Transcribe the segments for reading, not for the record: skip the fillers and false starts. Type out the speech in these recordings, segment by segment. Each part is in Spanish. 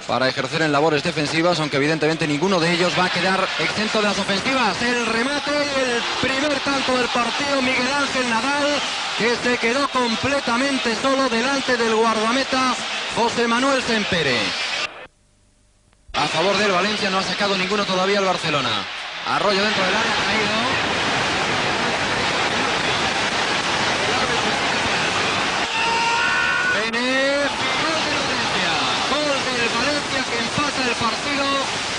para ejercer en labores defensivas, aunque evidentemente ninguno de ellos va a quedar exento de las ofensivas. El remate y el primer tanto del partido, Miguel Ángel Nadal, que se quedó completamente solo delante del guardameta José Manuel Sempere. A favor del Valencia, no ha sacado ninguno todavía el Barcelona. Arroyo dentro del área, caído. Que empata el partido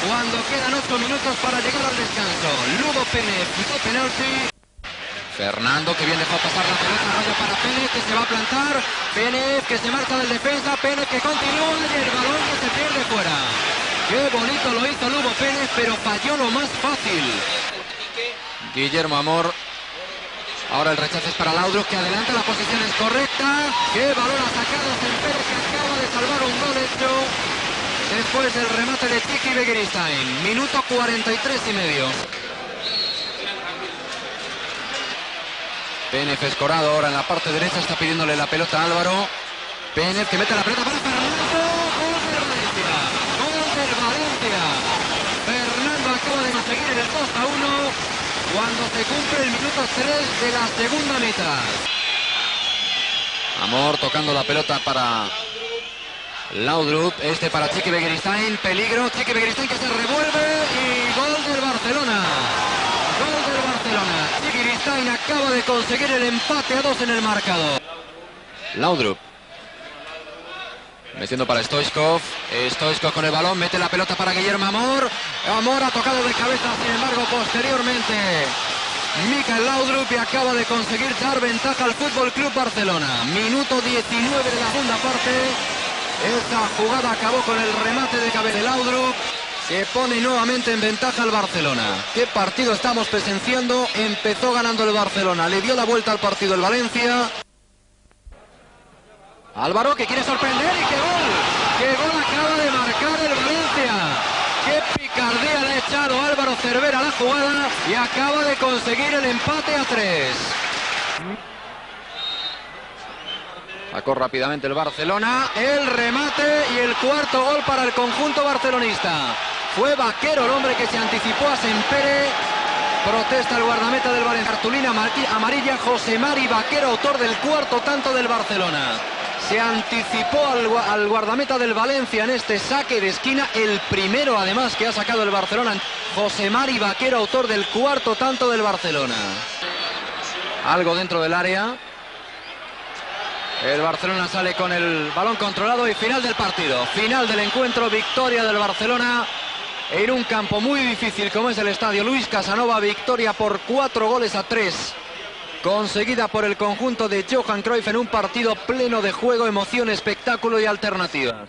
cuando quedan 8 minutos para llegar al descanso. Lugo Pénez quitó penalti. Fernando, que bien dejó pasar la pelota, Arroyo para Pénez, que se va a plantar. Pénez, que se marcha del defensa. Pénez, que continúa y el balón que se pierde fuera. Qué bonito lo hizo Lugo Pénez, pero falló lo más fácil. Guillermo Amor. Ahora el rechazo es para Laudrup, que adelanta, la posición es correcta. Qué balón ha sacado Sempere, que acaba de salvar un gol hecho después del remate de Txiki Begiristain. Minuto 43 y medio. Pénez escorado ahora en la parte derecha, está pidiéndole la pelota a Álvaro. Pénez, que mete la pelota para Fernando. Gol del Valencia. Gol del Valencia. Fernando acaba de conseguir el 2-1 cuando se cumple el minuto 3 de la segunda mitad. Amor tocando la pelota para Laudrup, este para Txiki Begiristain, peligro, Txiki Begiristain que se revuelve y gol del Barcelona. Gol del Barcelona. Txiki Begiristain acaba de conseguir el empate a 2 en el marcador. Laudrup metiendo para Stoichkov. Stoichkov con el balón, mete la pelota para Guillermo Amor. Amor ha tocado de cabeza, sin embargo, posteriormente Michael Laudrup, y acaba de conseguir dar ventaja al Fútbol Club Barcelona. Minuto 19 de la segunda parte. Esta jugada acabó con el remate de cabeza de Laudrup, que pone nuevamente en ventaja al Barcelona. ¿Qué partido estamos presenciando? Empezó ganando el Barcelona, le dio la vuelta al partido el Valencia. Álvaro, que quiere sorprender, y qué gol. ¡Qué gol acaba de marcar el Valencia! ¡Qué picardía le ha echado Álvaro Cervera a la jugada! Y acaba de conseguir el empate a 3. Sacó rápidamente el Barcelona, el remate y el cuarto gol para el conjunto barcelonista. Fue Vaquero el hombre que se anticipó a Sempere. Protesta el guardameta del Valencia. Cartulina amarilla, José Mari Vaquero, autor del cuarto tanto del Barcelona. Se anticipó al guardameta del Valencia en este saque de esquina, el primero además que ha sacado el Barcelona. José Mari Vaquero, autor del cuarto tanto del Barcelona. Algo dentro del área. El Barcelona sale con el balón controlado y final del partido. Final del encuentro, victoria del Barcelona en un campo muy difícil como es el estadio Luis Casanova. Victoria por 4-3, conseguida por el conjunto de Johan Cruyff en un partido pleno de juego, emoción, espectáculo y alternativas.